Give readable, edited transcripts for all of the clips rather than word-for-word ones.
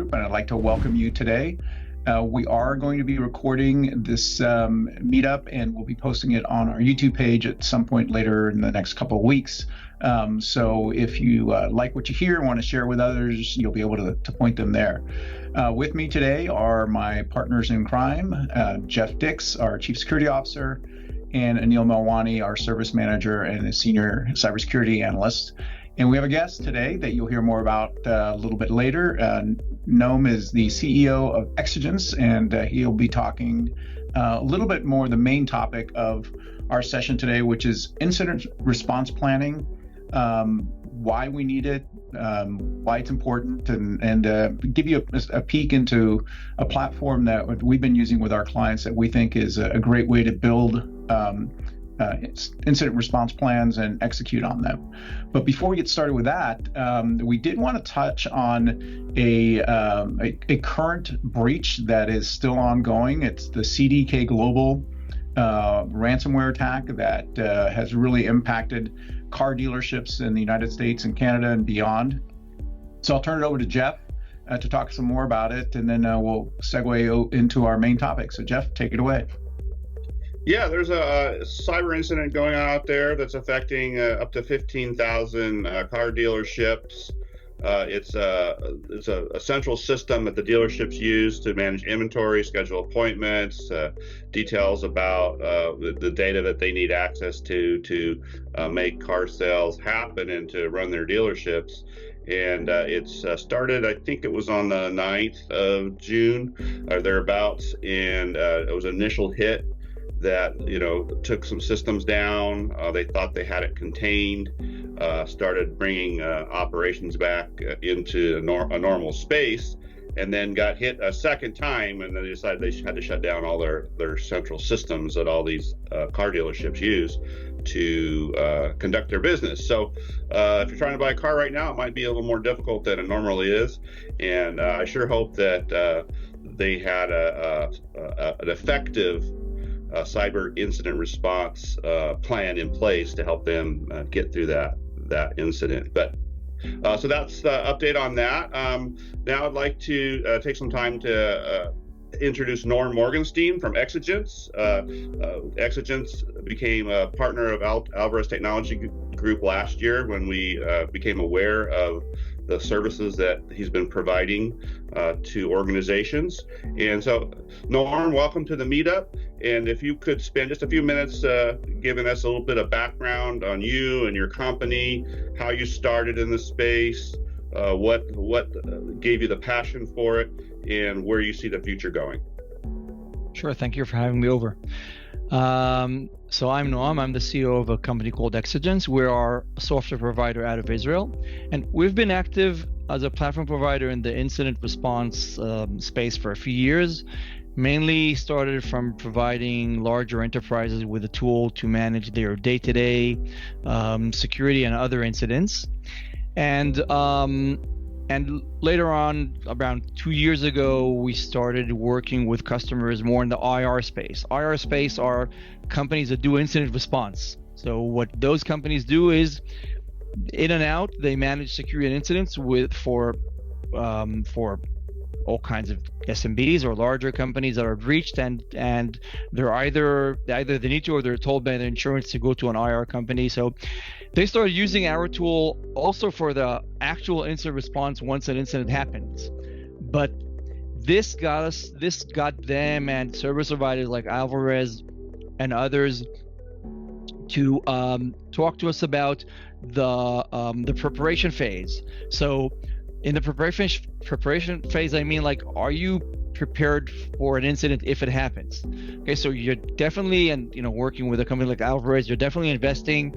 Group, and I'd like to welcome you today. We are going to be recording this meetup, and we'll be posting it on our YouTube page at some point later in the next couple of weeks. So if you like what you hear and want to share with others, you'll be able to point them there. With me today are my partners in crime, Jeff Dix, our Chief Security Officer, and Anil Melwani, our Service Manager and a Senior Cybersecurity Analyst. And we have a guest today that you'll hear more about a little bit later. Noam is the CEO of Exigence, and he'll be talking a little bit more the main topic of our session today, which is incident response planning, why we need it, why it's important, and give you a peek into a platform that we've been using with our clients that we think is a great way to build incident response plans and execute on them. But before we get started with that, we did want to touch on a current breach that is still ongoing. It's the CDK Global ransomware attack that has really impacted car dealerships in the United States and Canada and beyond. So I'll turn it over to Jeff to talk some more about it, and then we'll segue into our main topic. So Jeff, take it away. Yeah, there's a cyber incident going on out there that's affecting up to 15,000 car dealerships. It's a central system that the dealerships use to manage inventory, schedule appointments, details about the data that they need access to make car sales happen and to run their dealerships. And it's started, I think it was on the 9th of June or thereabouts, and it was an initial hit that took some systems down. They thought they had it contained, started bringing operations back into a normal space, and then got hit a second time, and then they decided they had to shut down all their central systems that all these car dealerships use to conduct their business. So if you're trying to buy a car right now, it might be a little more difficult than it normally is, and I sure hope that they had an effective cyber incident response plan in place to help them get through that incident. But so that's the update on that. Now I'd like to take some time to introduce Norm Morgenstein from Exigence. Exigence became a partner of Alvarez Technology Group last year when we became aware of the services that he's been providing to organizations. And so, Norm, welcome to the meetup. And if you could spend just a few minutes giving us a little bit of background on you and your company, how you started in the space, what gave you the passion for it, and where you see the future going. Sure, thank you for having me over. So I'm Noam. I'm the CEO of a company called Exigence. We are a software provider out of Israel, and we've been active as a platform provider in the incident response space for a few years. Mainly started from providing larger enterprises with a tool to manage their day-to-day security and other incidents. And later on, around 2 years ago, we started working with customers more in the IR space. IR space are companies that do incident response. So what those companies do is, in and out, they manage security and incidents for all kinds of SMBs or larger companies that are breached, and they're either they need to, or they're told by the insurance to go to an IR company. So they started using our tool also for the actual incident response once an incident happens. But this got them and service providers like Alvarez and others to talk to us about the preparation phase. So in the preparation phase, I mean, like, are you prepared for an incident if it happens? Okay, so you're definitely, and working with a company like Alvarez, you're definitely investing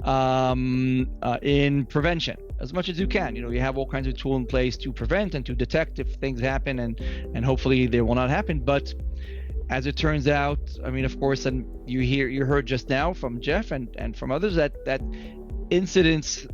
in prevention as much as you can. You have all kinds of tools in place to prevent and to detect if things happen, and hopefully they will not happen. But as it turns out, I mean, of course, and you heard just now from Jeff and from others that incidents,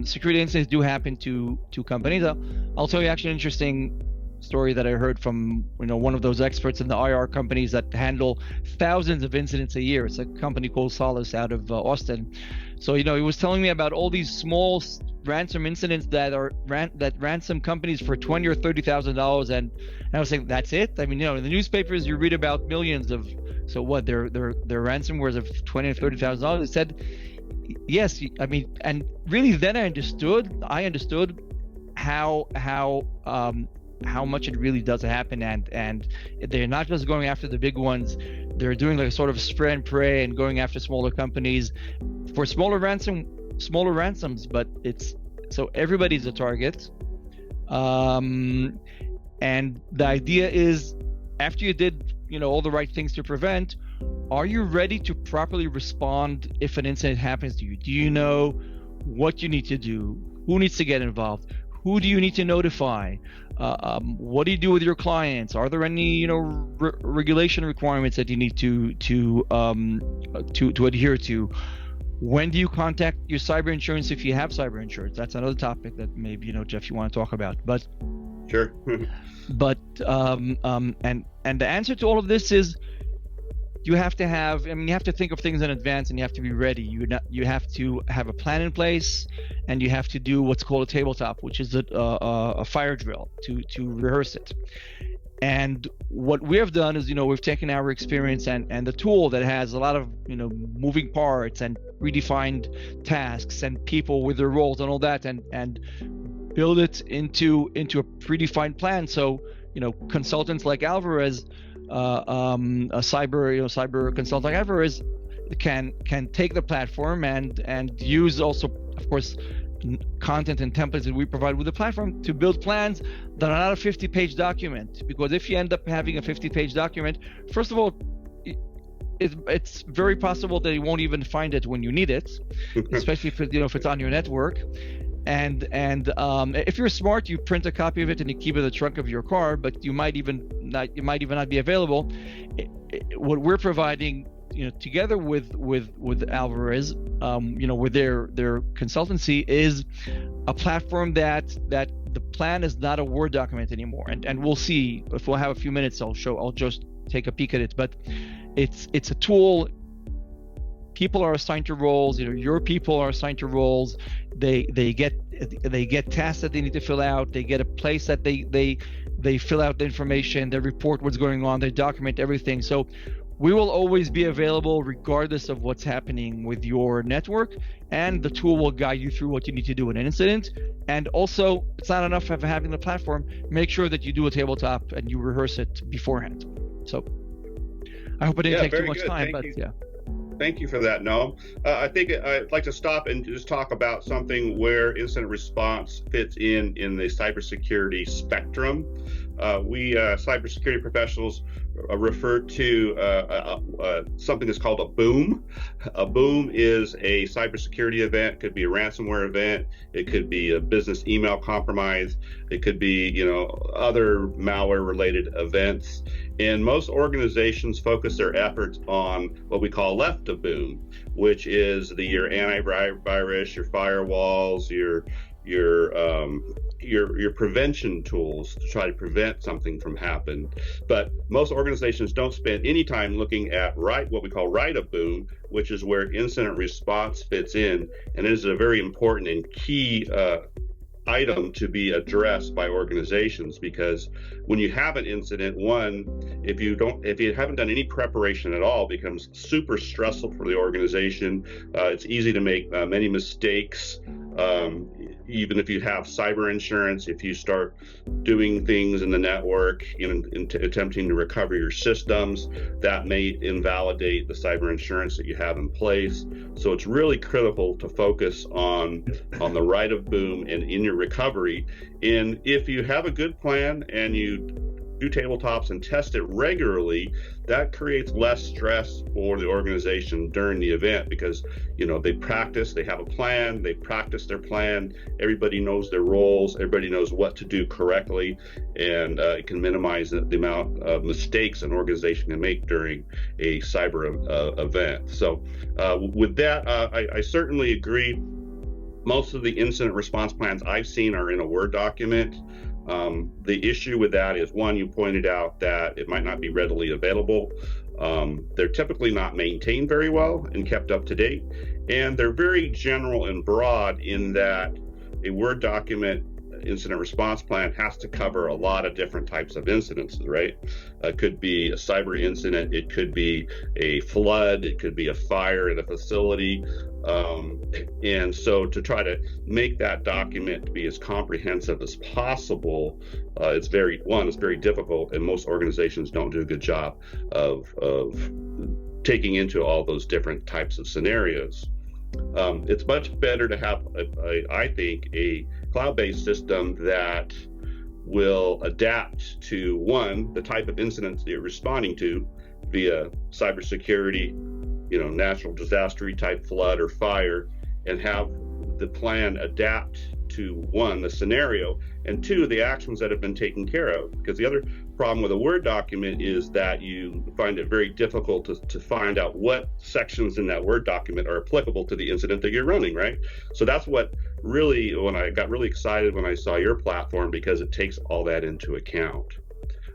security incidents do happen to companies. I'll tell you actually an interesting story that I heard from one of those experts in the IR companies that handle thousands of incidents a year. It's a company called Solace out of Austin. So he was telling me about all these small ransom incidents that ransom companies for $20,000 or $30,000, and I was saying, that's it? I mean, in the newspapers you read about millions of, so what, their ransomwares of $20,000 or $30,000. It said, yes. I mean, and really then I understood how much it really does happen, and they're not just going after the big ones. They're doing like a sort of spray and pray and going after smaller companies for smaller ransoms, but it's so everybody's a target. And the idea is, after you did all the right things to prevent, are you ready to properly respond if an incident happens to you? Do you know what you need to do? Who needs to get involved? Who do you need to notify? What do you do with your clients? Are there any regulation requirements that you need to adhere to? When do you contact your cyber insurance if you have cyber insurance? That's another topic that maybe Jeff, you want to talk about. But sure. But and the answer to all of this is, you have to think of things in advance, and you have to be ready. You have to have a plan in place, and you have to do what's called a tabletop, which is a fire drill to rehearse it. And what we have done is, we've taken our experience and the tool that has a lot of, moving parts and redefined tasks and people with their roles and all that, and build it into a predefined plan. So, consultants like Alvarez, a cyber consultant like Alvarez, can take the platform and use also, of course, content and templates that we provide with the platform to build plans that are not a 50-page document. Because if you end up having a 50-page document, first of all, it's very possible that you won't even find it when you need it, especially if it's on your network. And if you're smart, you print a copy of it and you keep it in the trunk of your car, but you might even not be available. What we're providing, together with Alvarez, with their consultancy, is a platform that the plan is not a Word document anymore. And we'll see if we'll have a few minutes. I'll just take a peek at it, but it's a tool. People are assigned to roles. Your people are assigned to roles. They get tasks that they need to fill out. They get a place that they fill out the information. They report what's going on. They document everything. So we will always be available regardless of what's happening with your network, and the tool will guide you through what you need to do in an incident. And also, it's not enough of having the platform. Make sure that you do a tabletop and you rehearse it beforehand. So I hope I didn't take too much time, but yeah. Thank you for that, Noam. I think I'd like to stop and just talk about something where incident response fits in the cybersecurity spectrum. We cybersecurity professionals refer to something that's called a boom. A boom is a cybersecurity event. It could be a ransomware event. It could be a business email compromise. It could be, other malware-related events. And most organizations focus their efforts on what we call left of boom, which is your antivirus, your firewalls, your prevention tools to try to prevent something from happening. But most organizations don't spend any time looking at what we call right of boom, which is where incident response fits in, and it is a very important and key item to be addressed by organizations, because when you have an incident, if you haven't done any preparation at all, it becomes super stressful for the organization. It's easy to make many mistakes. Even if you have cyber insurance, if you start doing things in the network in attempting to recover your systems, that may invalidate the cyber insurance that you have in place. So it's really critical to focus on the right of boom and in your recovery. And if you have a good plan and you do tabletops and test it regularly, that creates less stress for the organization during the event, because they practice, they have a plan, they practice their plan, everybody knows their roles, everybody knows what to do correctly, and it can minimize the amount of mistakes an organization can make during a cyber event. So with that, I certainly agree. Most of the incident response plans I've seen are in a Word document. The issue with that is, one, you pointed out that it might not be readily available. They're typically not maintained very well and kept up to date. And they're very general and broad in that a Word document incident response plan has to cover a lot of different types of incidents, right? It could be a cyber incident, it could be a flood, it could be a fire at a facility. And so to try to make that document to be as comprehensive as possible, it's very difficult, and most organizations don't do a good job of taking into all those different types of scenarios. It's much better to have, I think, a cloud-based system that will adapt to, one, the type of incidents that you're responding to via cybersecurity, natural disaster type flood or fire, and have the plan adapt to, one, the scenario, and two, the actions that have been taken care of. Because the other problem with a Word document is that you find it very difficult to find out what sections in that Word document are applicable to the incident that you're running, right? So that's what really, when I got really excited when I saw your platform, because it takes all that into account.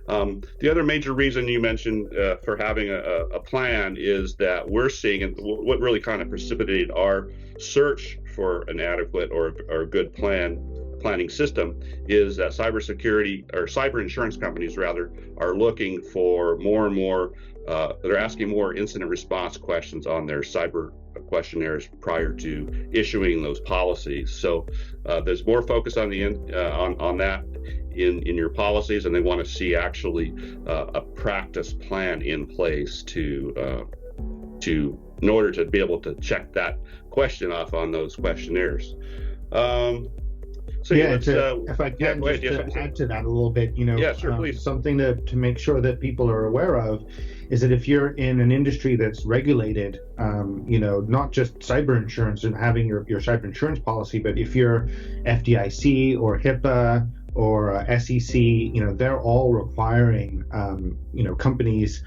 The other major reason you mentioned for having a plan is that we're seeing, and what really kind of precipitated our search for an adequate or a good planning system, is that cybersecurity, or cyber insurance companies rather, are looking for more and more, they're asking more incident response questions on their cyber questionnaires prior to issuing those policies. So there's more focus on on that in your policies, and they want to see actually a practice plan in place in order to be able to check that question off on those questionnaires. So if I can just add to that a little bit, sure, please. Something to make sure that people are aware of is that if you're in an industry that's regulated, not just cyber insurance and having your cyber insurance policy, but if you're FDIC or HIPAA or SEC, they're all requiring, companies,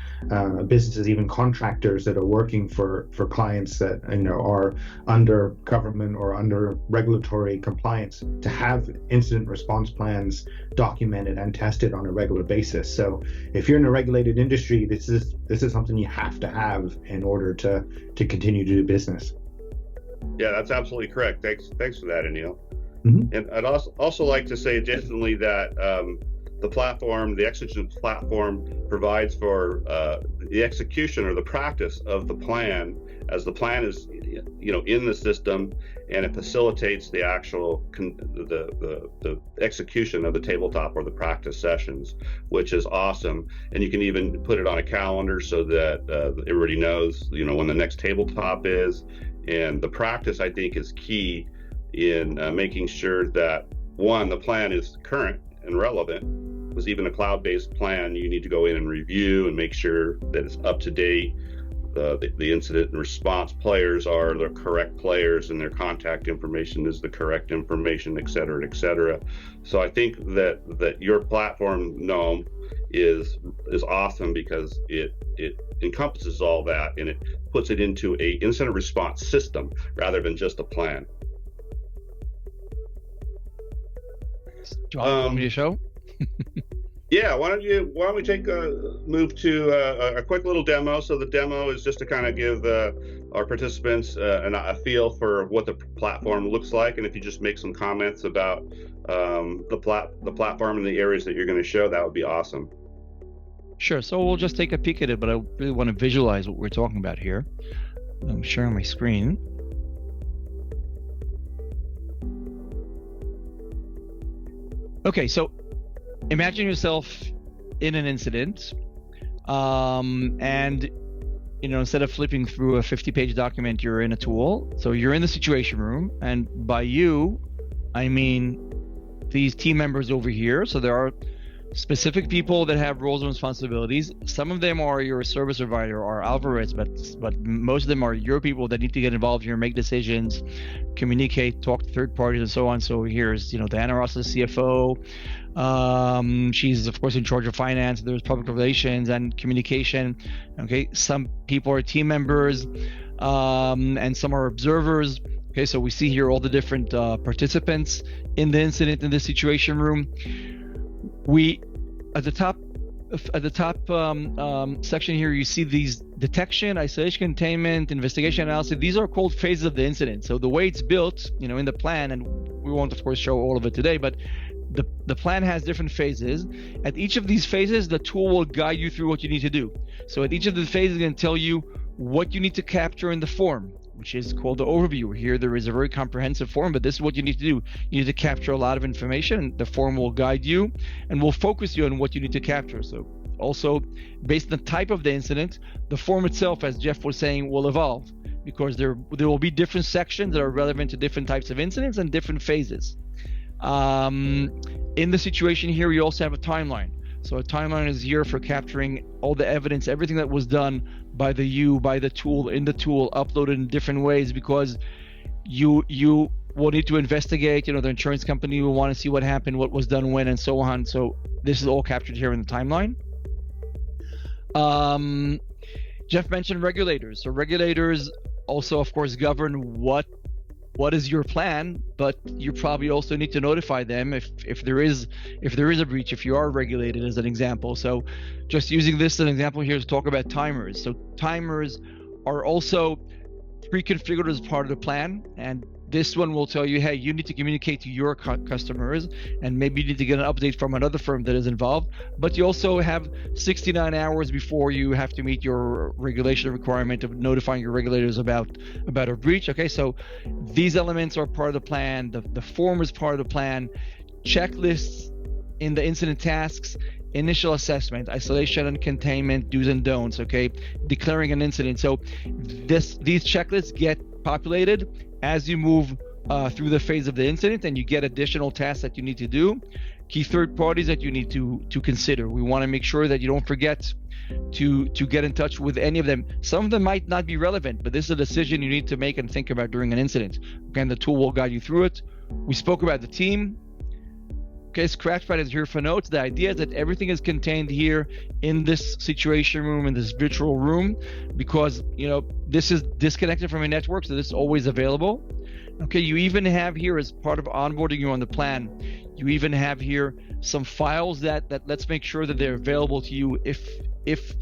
businesses, even contractors that are working for clients that, are under government or under regulatory compliance, to have incident response plans documented and tested on a regular basis. So if you're in a regulated industry, this is something you have to have in order to continue to do business. Yeah, that's absolutely correct. Thanks for that, Anil. Mm-hmm. And I'd also like to say additionally that the Execution platform provides for the execution or the practice of the plan, as the plan is, in the system, and it facilitates the actual the execution of the tabletop or the practice sessions, which is awesome. And you can even put it on a calendar so that everybody knows, when the next tabletop is. And the practice, I think, is key in making sure that, one, the plan is current and relevant. Because even a cloud-based plan, you need to go in and review and make sure that it's up to date. The incident and response players are the correct players, and their contact information is the correct information, et cetera, et cetera. So I think that your platform, Gnome, is awesome because it encompasses all that, and it puts it into a incident response system rather than just a plan. John, you want me to show? Yeah, why don't we move to a quick little demo. So the demo is just to kind of give our participants a feel for what the platform looks like, and if you just make some comments about the platform and the areas that you're going to show, that would be awesome. Sure. So we'll just take a peek at it, but I really want to visualize what we're talking about here. I'm sharing my screen. Okay, so imagine yourself in an incident, and instead of flipping through a 50-page document, you're in a tool. So you're in the situation room, and by you, I mean these team members over here. So there are specific people that have roles and responsibilities. Some of them are your service provider or Alvarez, but most of them are your people that need to get involved here, make decisions, communicate, talk to third parties, and so on. So here's Diana Ross, the CFO. She's of course in charge of finance. There's public relations and communication. Okay, some people are team members, and some are observers. Okay, so we see here all the different participants in the incident, in the situation room. We at the top section here, you see these detection, isolation, containment, investigation, analysis. These are called phases of the incident. So the way it's built, in the plan, and we won't of course show all of it today, but the plan has different phases. At each of these phases, the tool will guide you through what you need to do. So at each of the phases, it's going to tell you what you need to capture in the form, which is called the overview. Here there is a very comprehensive form, but this is what you need to do. You need to capture a lot of information. The form will guide you and will focus you on what you need to capture. So also, based on the type of the incident, the form itself, as Jeff was saying, will evolve, because there will be different sections that are relevant to different types of incidents and different phases. In the situation here, we also have a timeline. So a timeline is here for capturing all the evidence, everything that was done by the tool, in the tool, uploaded in different ways, because you will need to investigate, the insurance company will want to see what happened, what was done when, and so on. So this is all captured here in the timeline. Jeff mentioned regulators. So regulators also, of course, govern what is your plan, but you probably also need to notify them if there is a breach, if you are regulated, as an example. So just using this as an example here to talk about timers. So timers are also pre-configured as part of the plan, and this one will tell you, hey, you need to communicate to your customers, and maybe you need to get an update from another firm that is involved. But you also have 69 hours before you have to meet your regulation requirement of notifying your regulators about a breach. Okay, so these elements are part of the plan. The form is part of the plan. Checklists in the incident tasks, initial assessment, isolation and containment, do's and don'ts. Okay, declaring an incident. So these checklists get populated as you move through the phase of the incident, and you get additional tasks that you need to do, key third parties that you need to consider. We want to make sure that you don't forget to get in touch with any of them. Some of them might not be relevant, but this is a decision you need to make and think about during an incident. Again, the tool will guide you through it. We spoke about the team. Okay, Scratchpad is here for notes. The idea is that everything is contained here in this situation room, in this virtual room, because this is disconnected from a network, so this is always available. Okay, you even have here, as part of onboarding you on the plan, you even have here some files that let's make sure that they're available to you if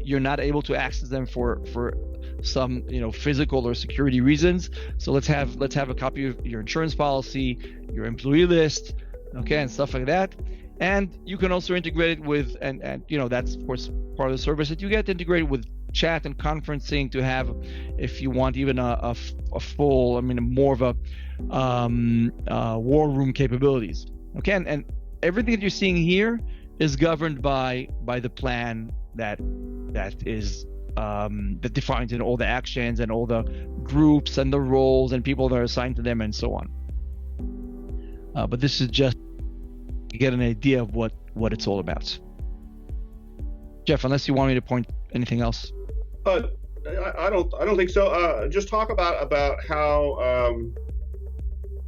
you're not able to access them for some physical or security reasons. So let's have a copy of your insurance policy, your employee list, okay, and stuff like that. And you can also integrate it with, and that's of course part of the service that you get, integrated with chat and conferencing to have, if you want, even a full, more of a war room capabilities. Okay, and everything that you're seeing here is governed by the plan that is that defines all the actions and all the groups and the roles and people that are assigned to them and so on. But this is just to get an idea of what it's all about. Jeff, unless you want me to point anything else. I don't think so. Just talk about how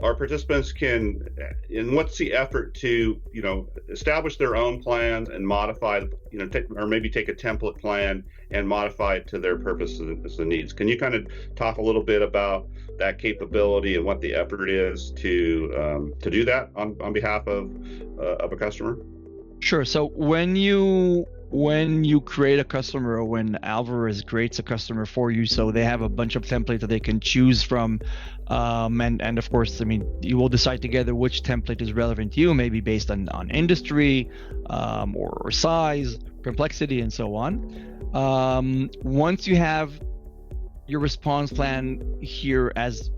our participants can, and what's the effort to establish their own plans and modify, or maybe take a template plan and modify it to their purposes and needs. Can you kind of talk a little bit about that capability and what the effort is to do that on behalf of a customer? Sure. So when you create a customer, or when Alvarez creates a customer for you, so they have a bunch of templates that they can choose from, and of course, you will decide together which template is relevant to you, maybe based on industry, or size, complexity, and so on. Once you have your response plan here, as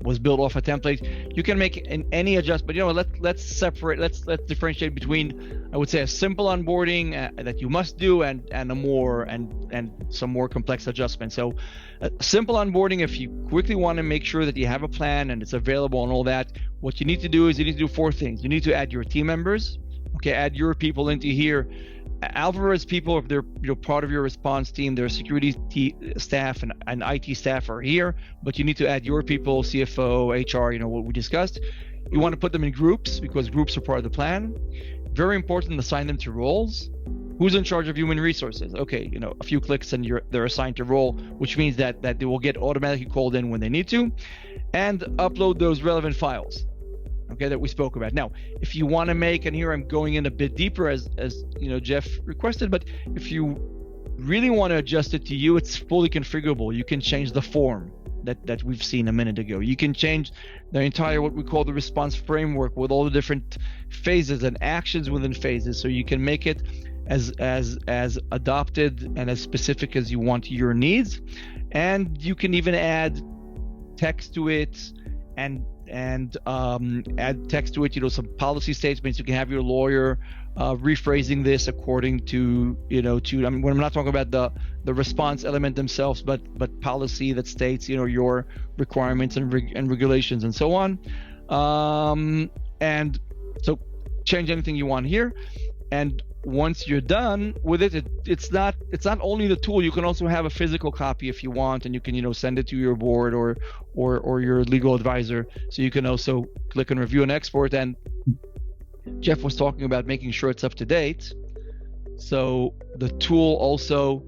was built off a template, you can make any adjustment. Let's separate. Let's differentiate between, I would say, a simple onboarding that you must do and a more and some more complex adjustments. So, simple onboarding, if you quickly want to make sure that you have a plan and it's available and all that, what you need to do is you need to do four things. You need to add your team members. Okay, add your people into here. Alvarez people, if they're part of your response team, their security staff and IT staff are here, but you need to add your people, CFO, HR, what we discussed. You want to put them in groups because groups are part of the plan. Very important, assign them to roles. Who's in charge of human resources? Okay, a few clicks and they're assigned to role, which means that they will get automatically called in when they need to, and upload those relevant files. Okay, that we spoke about. Now, if you want to make, and here I'm going in a bit deeper as Jeff requested, but if you really want to adjust it to you, it's fully configurable. You can change the form. that we've seen a minute ago. You can change the entire what we call the response framework with all the different phases and actions within phases, so you can make it as adopted and as specific as you want to your needs. And you can even add text to it and add text to it, some policy statements. You can have your lawyer rephrasing this according to, when I'm not talking about the response element themselves, but policy that states, your requirements and regulations and so on. And so change anything you want here. And once you're done with it, it's not only the tool. You can also have a physical copy if you want, and you can send it to your board or your legal advisor. So you can also click on review and export. And Jeff was talking about making sure it's up to date. So the tool also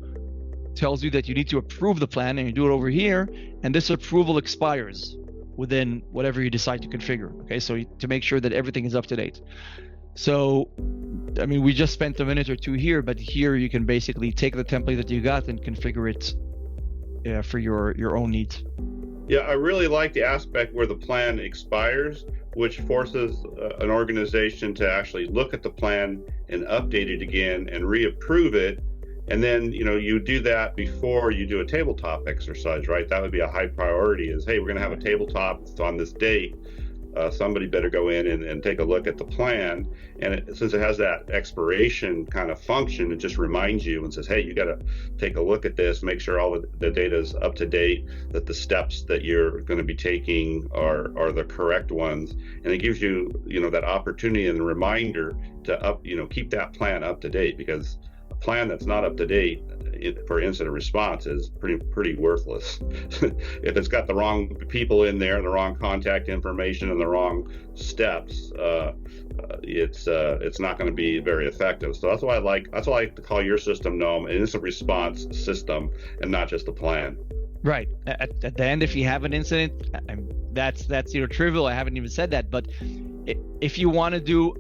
tells you that you need to approve the plan, and you do it over here, and this approval expires within whatever you decide to configure. Okay, so to make sure that everything is up to date. So, we just spent a minute or two here, but here you can basically take the template that you got and configure it for your own needs. Yeah, I really like the aspect where the plan expires, which forces an organization to actually look at the plan and update it again and reapprove it. And then, you do that before you do a tabletop exercise, right? That would be a high priority is, hey, we're going to have a tabletop on this date. Somebody better go in and take a look at the plan. And since it has that expiration kind of function, it just reminds you and says, hey, you got to take a look at this, make sure all the data is up to date, that the steps that you're going to be taking are the correct ones. And it gives you, that opportunity and the reminder to keep that plan up to date, because a plan that's not up to date for incident response is pretty worthless. If it's got the wrong people in there, the wrong contact information, and the wrong steps, it's not going to be very effective. So that's why I like to call your system, Noam, an incident response system and not just a plan. Right. At the end, if you have an incident, that's trivial. I haven't even said that, but if you want to do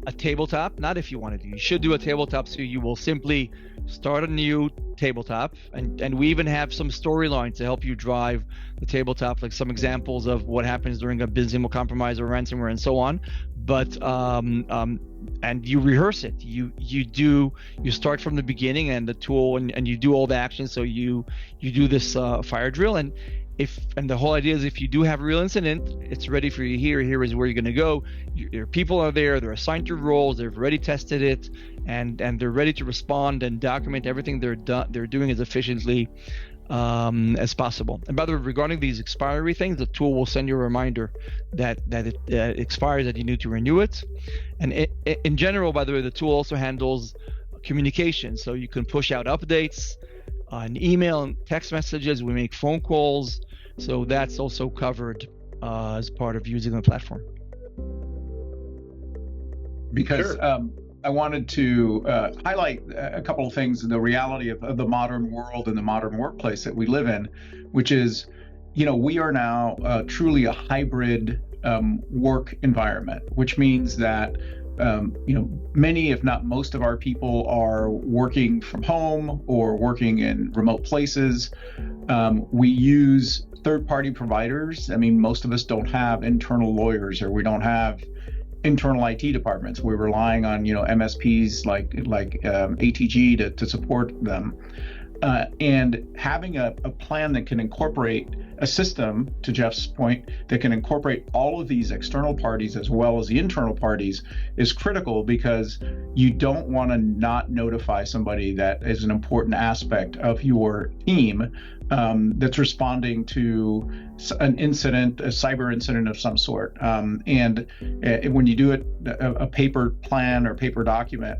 a tabletop, not if you want to do, you should do a tabletop. So you will simply start a new tabletop, and we even have some storylines to help you drive the tabletop, like some examples of what happens during a business email compromise or ransomware and so on. But and you rehearse it. You start from the beginning and the tool, and you do all the actions. So you do this fire drill, and the whole idea is if you do have a real incident, it's ready for you here. Here is where you're going to go. Your people are there. They're assigned to roles. They've already tested it, and they're ready to respond and document everything they're doing as efficiently as possible. And by the way, regarding these expiry things, the tool will send you a reminder that it expires, that you need to renew it. And in general, by the way, the tool also handles communication, so you can push out updates, an email and text messages. We make phone calls, so that's also covered as part of using the platform. Because Sure. I wanted to highlight a couple of things, the reality of the modern world and the modern workplace that we live in, which is, we are now truly a hybrid work environment, which means that many, if not most of our people are working from home or working in remote places. We use third-party providers. Most of us don't have internal lawyers, or we don't have internal IT departments. We're relying on, MSPs like ATG to support them. And having a plan that can incorporate a system, to Jeff's point, that can incorporate all of these external parties as well as the internal parties is critical, because you don't want to not notify somebody that is an important aspect of your team that's responding to an incident, a cyber incident of some sort. And when you do it, a paper plan or paper document,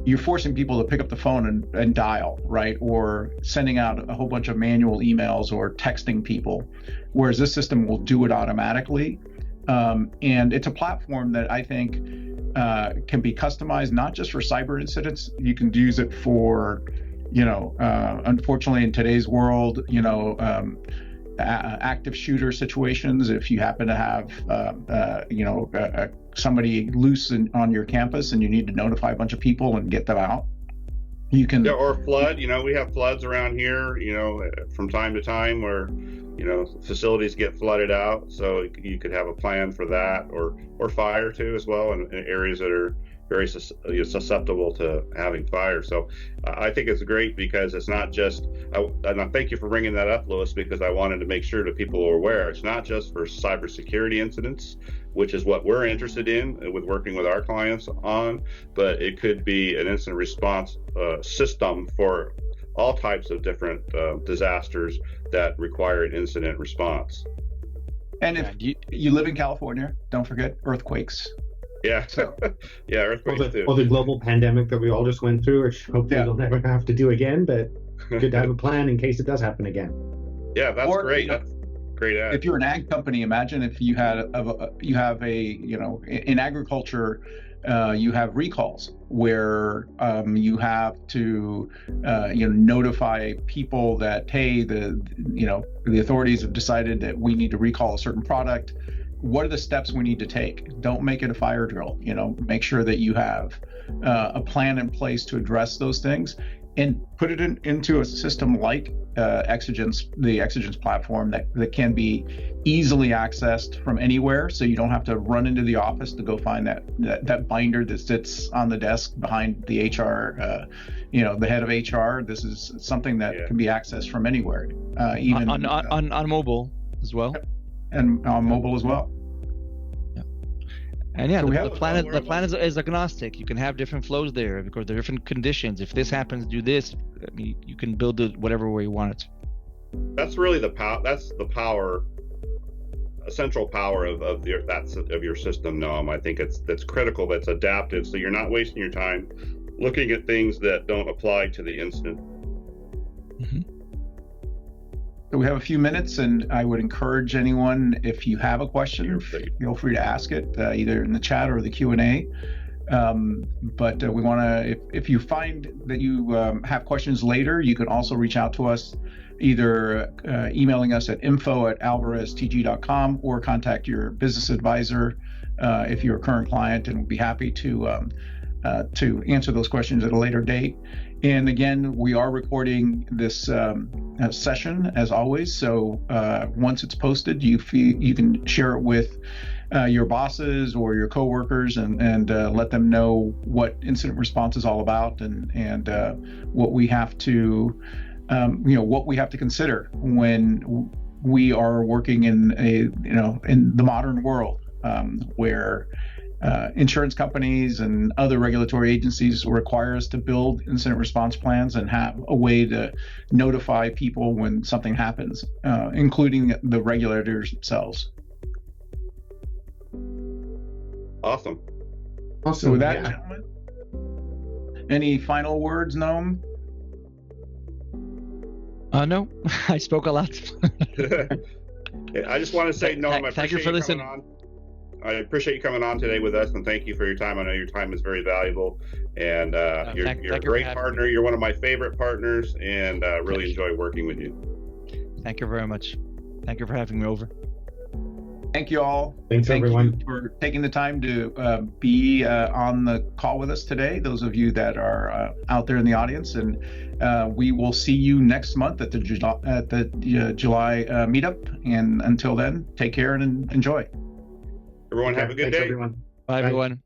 you're forcing people to pick up the phone and dial, right? Or sending out a whole bunch of manual emails or texting people, whereas this system will do it automatically. And it's a platform that I think can be customized, not just for cyber incidents. You can use it for, unfortunately in today's world, active shooter situations. If you happen to have, somebody loose on your campus and you need to notify a bunch of people and get them out, you can. Yeah, or flood. We have floods around here, from time to time where facilities get flooded out, so you could have a plan for that, or fire too as well, in areas that are very susceptible to having fire. So I think it's great because it's not just, and I thank you for bringing that up, Louis, because I wanted to make sure that people are aware. It's not just for cybersecurity incidents, which is what we're interested in with working with our clients on, but it could be an incident response system for all types of different disasters that require an incident response. And if you live in California, don't forget earthquakes. Yeah, so, yeah, earthquakes too. Or the global pandemic that we all just went through, which hopefully we'll never have to do again, but good to have a plan in case it does happen again. Yeah, that's great. That's great ad. If you're an ag company, imagine if you have in agriculture, you have recalls where you have to notify people that, hey, the authorities have decided that we need to recall a certain product. What are the steps we need to take? Don't make it a fire drill. Make sure that you have a plan in place to address those things, and put it into a system like Exigence, the Exigence platform that can be easily accessed from anywhere. So you don't have to run into the office to go find that binder that sits on the desk behind the HR, the head of HR. This is something that can be accessed from anywhere, even on mobile as well. And on mobile as well. Yeah. And yeah, so the plan is agnostic. You can have different flows there because there are different conditions. If this happens, do this. I mean, you can build it whatever way you want it. That's really the power. That's the power, essential power of your system, Noam. I think that's critical. That's adaptive, so you're not wasting your time looking at things that don't apply to the incident. Mm-hmm. So we have a few minutes, and I would encourage anyone, if you have a question, feel free to ask it either in the chat or the Q&A. But we want to, if you find that you have questions later, you can also reach out to us, either emailing us at info@alvareztg.com or contact your business advisor if you're a current client, and we'll be happy to answer those questions at a later date. And again, we are recording this session as always. So once it's posted, you can share it with your bosses or your coworkers and let them know what incident response is all about and what we have to consider when we are working in in the modern world where insurance companies and other regulatory agencies require us to build incident response plans and have a way to notify people when something happens, including the regulators themselves. Awesome. So with that, gentlemen, any final words, Noam? No, I spoke a lot. I just want to say, Noam, I thank you for listening. I appreciate you coming on today with us, and thank you for your time. I know your time is very valuable, and you're a great partner. You're one of my favorite partners, and really enjoy working with you. Thank you very much. Thank you for having me over. Thank you all. Thank everyone you for taking the time to be on the call with us today, those of you that are out there in the audience. And we will see you next month at the July meetup. And until then, take care and enjoy. Everyone have a good day. Everyone. Bye, everyone.